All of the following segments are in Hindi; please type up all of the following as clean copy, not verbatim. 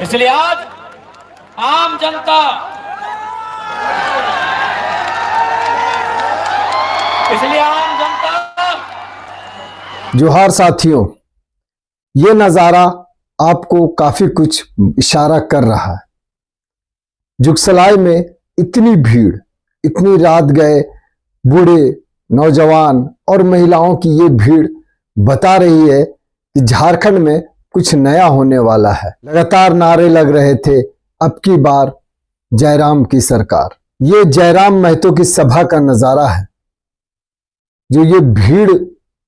इसलिए आज आम जनता, जोहार साथियों, ये नज़ारा आपको काफी कुछ इशारा कर रहा है। जुगसलाई में इतनी भीड़, इतनी रात गए बूढ़े, नौजवान और महिलाओं की ये भीड़ बता रही है कि झारखंड में कुछ नया होने वाला है। लगातार नारे लग रहे थे, अब की बार जयराम की सरकार। ये जयराम महतो की सभा का नजारा है। जो ये भीड़,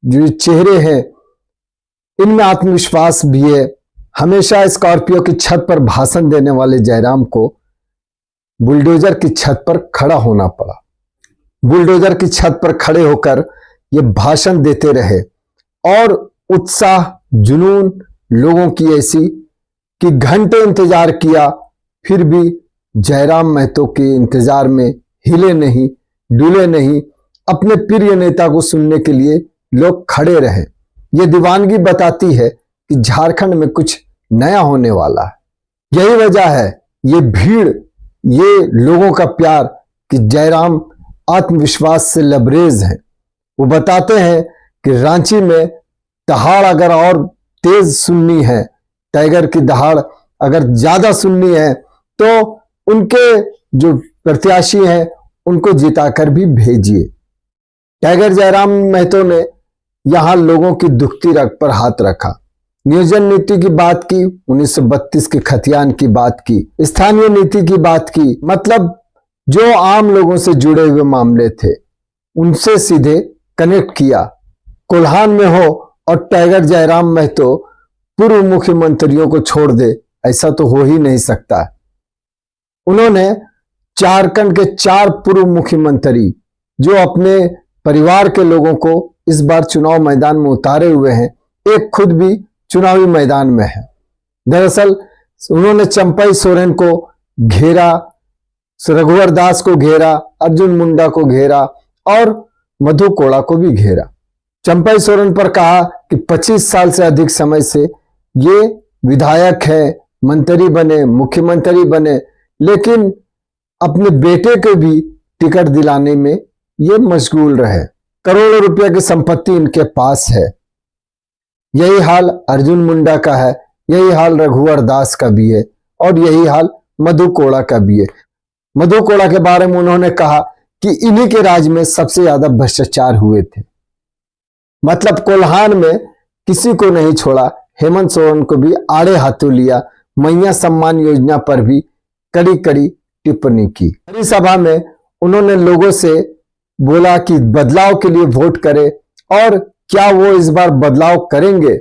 जो चेहरे हैं, इनमें आत्मविश्वास भी है। हमेशा स्कॉर्पियो की छत पर भाषण देने वाले जयराम को बुलडोजर की छत पर खड़ा होना पड़ा। बुलडोजर की छत पर खड़े होकर ये भाषण देते रहे और उत्साह, जुनून लोगों की ऐसी कि घंटे इंतजार किया, फिर भी जयराम महतो के इंतजार में हिले नहीं, डुले नहीं। अपने प्रिय नेता को सुनने के लिए लोग खड़े रहे। ये दीवानगी बताती है कि झारखंड में कुछ नया होने वाला है। यही वजह है ये भीड़, ये लोगों का प्यार कि जयराम आत्मविश्वास से लबरेज हैं। वो बताते हैं कि रांची में दहाड़ अगर और तेज सुननी है, टाइगर की दहाड़ अगर ज्यादा सुननी है, तो उनके जो प्रत्याशी हैं उनको जिताकर भी भेजिए। टाइगर जयराम महतो ने यहां लोगों की दुखती रग पर हाथ रखा, नियोजन नीति की बात की, 1932 के खतियान की बात की, स्थानीय नीति की बात की। मतलब जो आम लोगों से जुड़े हुए मामले थे उनसे सीधे कनेक्ट किया। कोल्हान में हो और टाइगर जयराम महतो पूर्व मुख्यमंत्रियों को छोड़ दे, ऐसा तो हो ही नहीं सकता। उन्होंने झारखंड के 4 पूर्व मुख्यमंत्री जो अपने परिवार के लोगों को इस बार चुनाव मैदान में उतारे हुए हैं, एक खुद भी चुनावी मैदान में है। दरअसल उन्होंने चंपई सोरेन को घेरा, रघुवर दास को घेरा, अर्जुन मुंडा को घेरा और मधु कोड़ा को भी घेरा। चंपई सोरेन पर कहा कि 25 साल से अधिक समय से ये विधायक है, मंत्री बने, मुख्यमंत्री बने, लेकिन अपने बेटे को भी टिकट दिलाने में ये मशगूल रहे। करोड़ों रुपए की संपत्ति इनके पास है। यही हाल अर्जुन मुंडा का है, यही हाल रघुवर दास का भी है और यही हाल मधु कोड़ा का भी है। मधु कोड़ा के बारे में उन्होंने कहा कि इन्हीं के राज में सबसे ज्यादा भ्रष्टाचार हुए थे। मतलब कोल्हान में किसी को नहीं छोड़ा, हेमंत सोरेन को भी आड़े हाथों लिया। मैया सम्मान योजना पर भी कड़ी कड़ी टिप्पणी की। हरी सभा में उन्होंने लोगों से बोला कि बदलाव के लिए वोट करें, और क्या वो इस बार बदलाव करेंगे?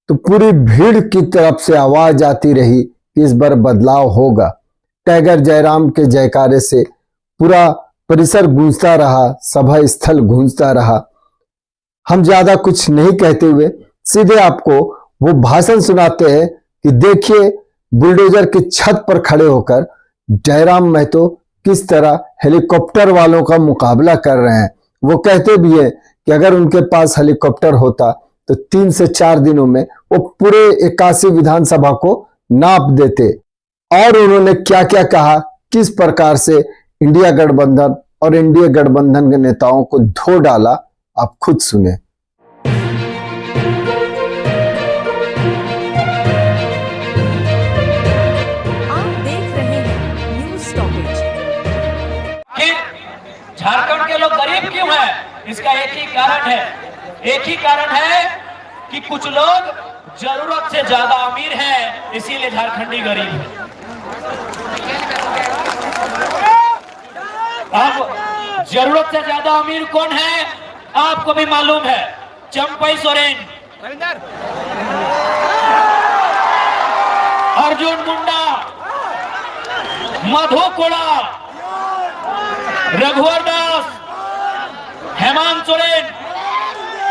तो पूरी भीड़ की तरफ से आवाज आती रही कि इस बार बदलाव होगा। टाइगर जयराम के जयकारे से पूरा परिसर गूंजता रहा, सभा स्थल गूंजता रहा। हम ज्यादा कुछ नहीं कहते हुए सीधे आपको वो भाषण सुनाते हैं कि देखिए बुलडोजर की छत पर खड़े होकर जयराम महतो किस तरह हेलीकॉप्टर वालों का मुकाबला कर रहे हैं। वो कहते भी है कि अगर उनके पास हेलीकॉप्टर होता तो 3 से 4 दिनों में वो पूरे 81 विधानसभा को नाप देते। और उन्होंने क्या क्या कहा, किस प्रकार से इंडिया गठबंधन और एनडीए गठबंधन के नेताओं को धो डाला, आप खुद सुने। झारखंड के लोग गरीब क्यों हैं? इसका एक ही कारण है, एक ही कारण है कि कुछ लोग जरूरत से ज्यादा अमीर हैं, इसीलिए झारखंडी गरीब है। अब जरूरत से ज्यादा अमीर कौन है आपको भी मालूम है, चंपई सोरेन, अर्जुन मुंडा, मधु कोड़ा, रघुवर दास, हेमंत सोरेन,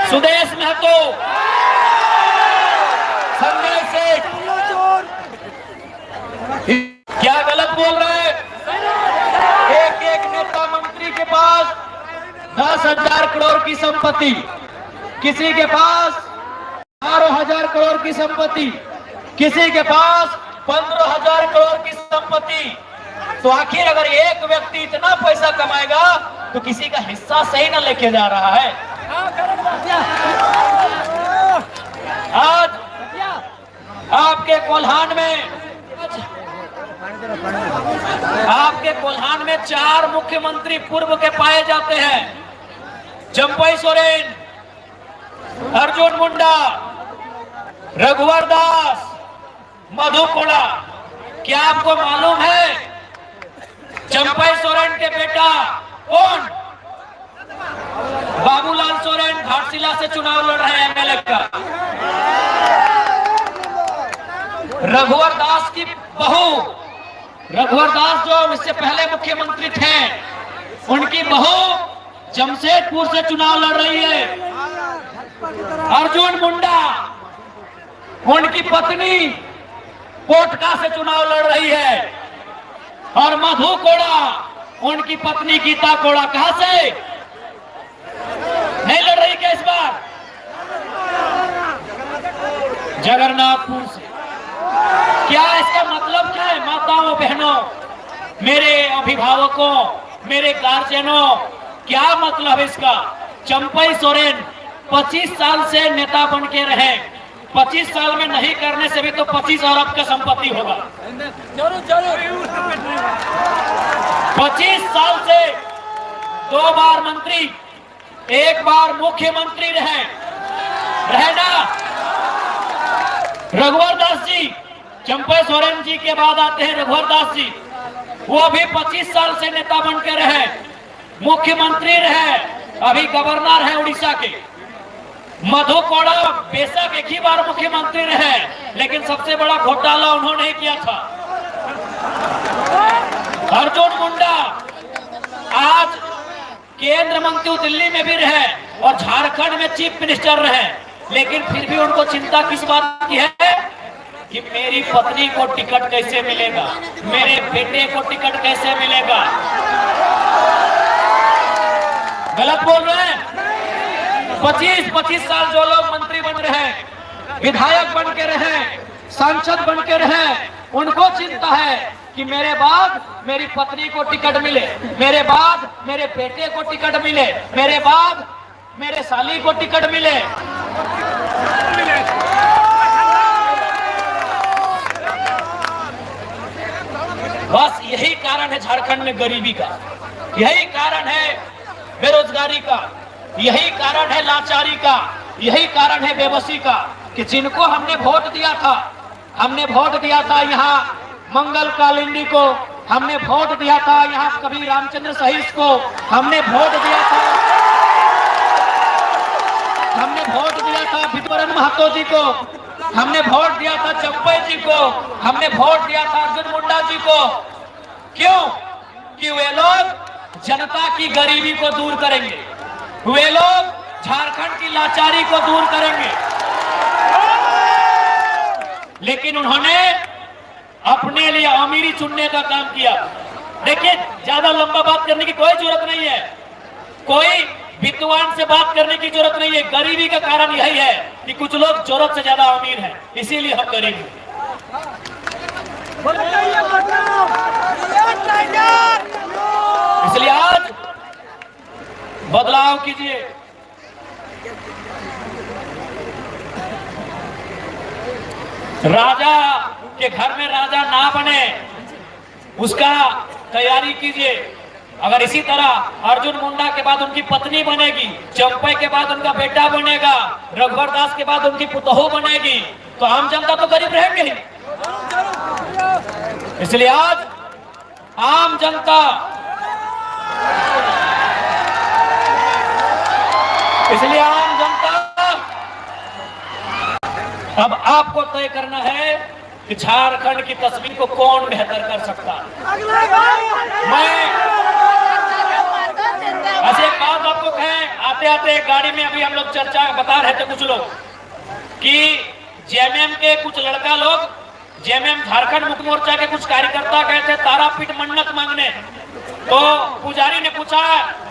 सुदेश महतो, संजय सेठ। क्या गलत बोल रहे हैं? एक एक नेता मंत्री के पास 10,000 करोड़ की संपत्ति, किसी के पास 12,000 करोड़ की संपत्ति, किसी के पास 15,000 करोड़ की संपत्ति, तो आखिर अगर एक व्यक्ति इतना पैसा कमाएगा तो किसी का हिस्सा सही न लेके जा रहा है। आज आपके कोल्हान में 4 मुख्यमंत्री पूर्व के पाए जाते हैं। चंपई सोरेन, अर्जुन मुंडा, रघुवर दास, मधु कोड़ा। क्या आपको मालूम है चंपई सोरेन के बेटा कौन? बाबूलाल सोरेन घाटशिला से चुनाव लड़ रहे हैं एमएलए का। रघुवर दास की बहू, रघुवर दास जो इससे पहले मुख्यमंत्री थे, उनकी बहू जमशेदपुर से चुनाव लड़ रही है। अर्जुन मुंडा, उनकी पत्नी कोटका से चुनाव लड़ रही है। और मधु कोड़ा, उनकी पत्नी गीता कोड़ा कहां से नहीं लड़ रही क्या इस बार? जगन्नाथपुर से। क्या इसका मतलब क्या है? माताओं बहनों, मेरे अभिभावकों, मेरे गार्जियनों, क्या मतलब इसका? चंपई सोरेन 25 साल से नेता बन के रहे, 25 साल में नहीं करने से भी तो 25 अरब का संपत्ति होगा। 25 साल से 2 बार मंत्री, 1 बार मुख्यमंत्री रहे ना। रघुवर दास जी, चंपई सोरेन जी के बाद आते हैं रघुवर दास जी। वो भी 25 साल से नेता बन के रहे, मुख्यमंत्री रहे, अभी गवर्नर है उड़ीसा के। मधु कोड़ा बेशक एक ही बार मुख्यमंत्री रहे, लेकिन सबसे बड़ा घोटाला उन्होंने किया था। अर्जुन मुंडा आज केंद्र मंत्री दिल्ली में भी रहे और झारखंड में चीफ मिनिस्टर रहे, लेकिन फिर भी उनको चिंता किस बात की है कि मेरी पत्नी को टिकट कैसे मिलेगा, मेरे बेटे को टिकट कैसे मिलेगा। गलत बोल रहे हैं? 25 साल जो लोग मंत्री बन रहे हैं, विधायक बन के रहे, सांसद बन के रहे, उनको चिंता है कि मेरे बाद मेरी पत्नी को टिकट मिले, मेरे बाद मेरे बेटे को टिकट मिले, मेरे बाद मेरे साली को टिकट मिले। बस यही कारण है झारखंड में गरीबी का, यही कारण है बेरोजगारी का, यही कारण है लाचारी का, यही कारण है बेबसी का कि जिनको हमने वोट दिया था, हमने वोट दिया था यहाँ मंगल कालिंदी को, हमने वोट दिया था यहाँ कभी रामचंद्र सहीस को, हमने वोट दिया था, हमने वोट दिया था विद्वरन महतो जी को, हमने वोट दिया था चंपई जी को, हमने वोट दिया था अर्जुन मुंडा जी को। क्यों? कि वे लोग जनता की गरीबी को दूर करेंगे, वे लोग झारखंड की लाचारी को दूर करेंगे। लेकिन उन्होंने अपने लिए अमीरी चुनने का काम किया। देखिए, ज्यादा लंबा बात करने की कोई जरूरत नहीं है, कोई विद्वान से बात करने की जरूरत नहीं है। गरीबी का कारण यही है कि कुछ लोग जरूरत से ज्यादा अमीर हैं, इसीलिए हम गरीब हैं। इसलिए आज बदलाव कीजिए। राजा के घर में राजा ना बने, उसका तैयारी कीजिए। अगर इसी तरह अर्जुन मुंडा के बाद उनकी पत्नी बनेगी, चंपई के बाद उनका बेटा बनेगा, रघुवर दास के बाद उनकी पुतोह बनेगी, तो आम जनता तो गरीब रहेंगे ही। इसलिए आज आम जनता, इसलिए आम जनता अब आपको तय करना है कि झारखंड की तस्वीर को कौन बेहतर कर सकता है। मैं ऐसे एक बात आपको कहें, आते आते गाड़ी में अभी हम लोग चर्चा बता रहे थे कुछ लोग कि जेएमएम के कुछ लड़का लोग, जेएमएम झारखंड मुक्ति मोर्चा के कुछ कार्यकर्ता गए थे तारापीठ मन्नत मांगने। तो पुजारी ने पूछा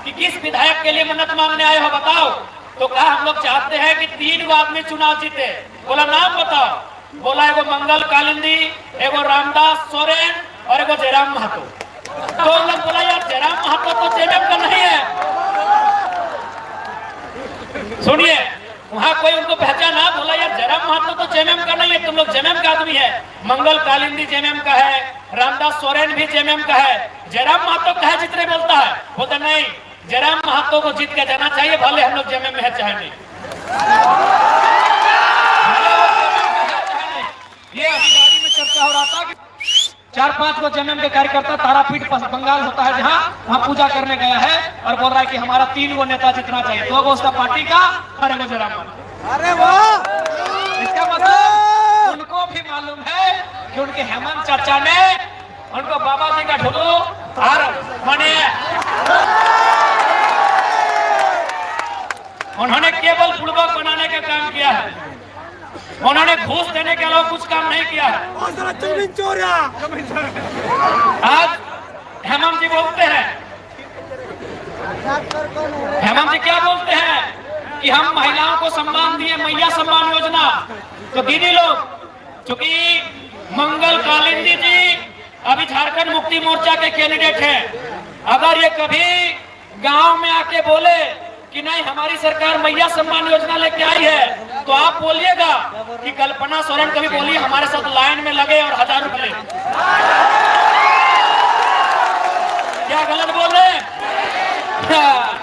कि किस विधायक के लिए मन्नत मांगने आए हो, बताओ। तो कहा हम लोग चाहते हैं कि 3 आदमी चुनाव जीते। बोला नाम बताओ। बोला एगो मंगल कालिंदी, एगो रामदास सोरेन और एगो जयराम महतो। तो उन लोग बोला यार जयराम महतो तो जेएमएम का नहीं है। सुनिए, वहां कोई उनको पहचाना, बोला यार जयराम महतो तो जेएमएम का नहीं है, तुम लोग जेएमएम का आदमी है। मंगल कालिंदी जेएमएम का है, रामदास सोरेन भी जेएमएम का है, जयराम महतो का है जितने बोलता है। बोलता नहीं, जयराम महतो को जीत के जाना चाहिए, भले हम लोग जेएमएम में है चाहे नहीं। ये अभी गाड़ी में चर्चा हो रहा था कि 4-5 को जेएमएम के कार्यकर्ता तारापीठ बंगाल होता है जहां, वहां पूजा करने गया है और बोल रहा है कि हमारा 3 गो नेता जितना चाहिए, 2 गो उसका पार्टी का और 1 गो जयराम महतो। अरे वाह! इसका मतलब उनको भी मालूम है कि उनके हेमंत चाचा ने उनको बाबा जी का ढुलो और माने उन्होंने केवल बुड़बक बनाने का काम किया है, उन्होंने घूस देने के अलावा कुछ काम नहीं किया है। आज हेमंत जी बोलते हैं, हेमंत जी क्या बोलते हैं कि हम महिलाओं को सम्मान दिए, मैया सम्मान योजना। तो दीदी लोग, चूंकि मंगल कालिंदी जी अभी झारखंड मुक्ति मोर्चा के कैंडिडेट हैं, अगर ये कभी गांव में आके बोले कि नहीं हमारी सरकार मैया सम्मान योजना लेके आई है, तो आप बोलिएगा कि कल्पना सोरेन कभी बोली हमारे साथ लाइन में लगे और 1000 रुपए। क्या गलत बोले?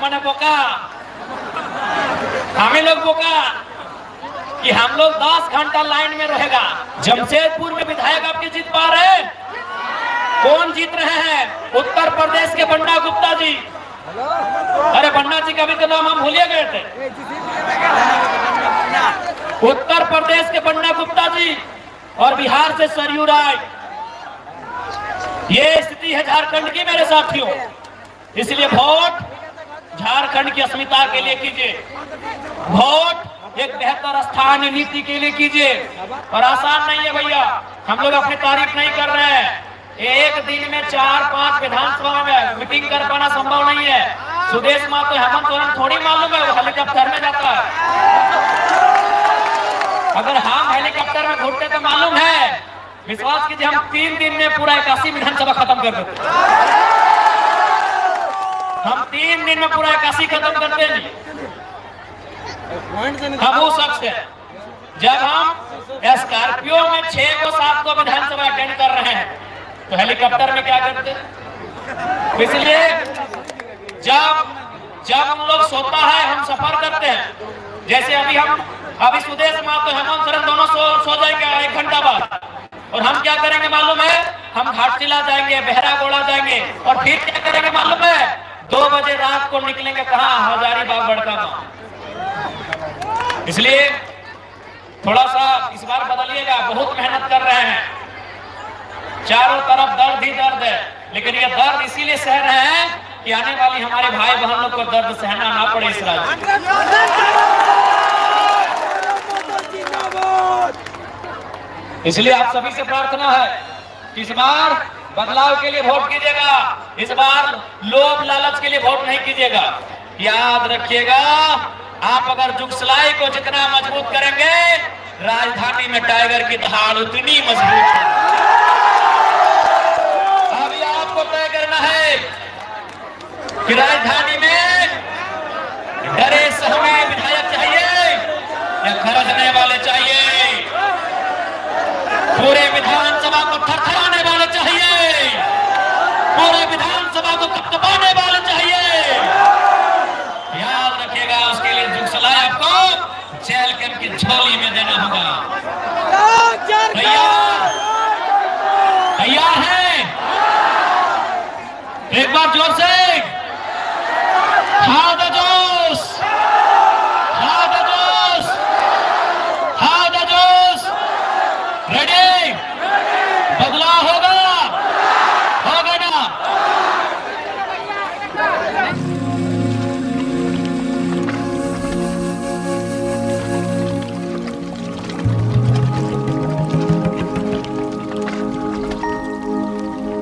मैंने बोका, हमें लोग बोका कि हम लोग 10 घंटा लाइन में रहेगा। जमशेदपुर में विधायक आपकी जीत पा रहे हैं? कौन जीत रहे हैं? उत्तर प्रदेश के बन्ना गुप्ता जी। अरे बन्ना जी का भी तो नाम हम भूलिए गए थे। उत्तर प्रदेश के बन्ना गुप्ता जी और बिहार से सरयू राय। ये स्थिति है झारखंड की मेरे साथियों। इसलिए वोट झारखंड की अस्मिता के लिए कीजिए, वोट एक बेहतर स्थानीय नीति के लिए कीजिए। और आसान नहीं है भैया, हम लोग अपनी तारीफ नहीं कर रहे हैं। एक दिन में 4-5 विधानसभा में मीटिंग कर पाना संभव नहीं है। सुदेश महतो हेमंत सोरेन थोड़ी मालूम है, वो हेलीकॉप्टर में जाता है। अगर हम हेलीकॉप्टर में घूमते तो मालूम है, विश्वास कीजिए हम 3 दिन में पूरा 81 विधानसभा खत्म कर देते। हम 3 दिन में पूरा 81 खत्म करते नहीं। हम वो शख्स है, जब हम स्कॉर्पियो में 6 को 7 को विधानसभा अटेंड कर रहे हैं तो हेलीकॉप्टर में क्या करते? इसलिए जब हम लोग सोता है, हम सफर करते हैं, जैसे अभी सुदेश महतो हेमंत सोरेन दोनों सो जाएंगे 1 घंटा बाद, और हम क्या करेंगे मालूम है? हम घाटशिला जाएंगे, बहरागोड़ा जाएंगे, और फिर क्या करेंगे मालूम है? 2 बजे रात को निकलेंगे कहाँ? हजारीबाग बड़का गांव। इसलिए थोड़ा सा इस बार बदलिएगा, बहुत मेहनत कर रहे हैं, चारों तरफ दर्द ही दर्द है, लेकिन ये दर्द इसीलिए सह रहे हैं कि आने वाली हमारे भाई बहन लोग को दर्द सहना ना पड़े इस राज्य। इसलिए आप सभी से प्रार्थना है कि इस बार बदलाव के लिए वोट कीजिएगा, इस बार लोभ लालच के लिए वोट नहीं कीजिएगा। याद रखिएगा, आप अगर जुगसलाई को जितना मजबूत करेंगे, राजधानी में टाइगर की दहाड़ उतनी मजबूत है। अभी आपको तय करना है कि राजधानी में डरे सहमे विधायक चाहिए या खरजने वाले चाहिए? पूरे विधानसभा को थरथराने वाले चाहिए, पूरे विधानसभा को कपकपाने वाले चाहिए। याद रखिएगा, उसके लिए जुगसलाई आपको जेल के झोली में देना होगा।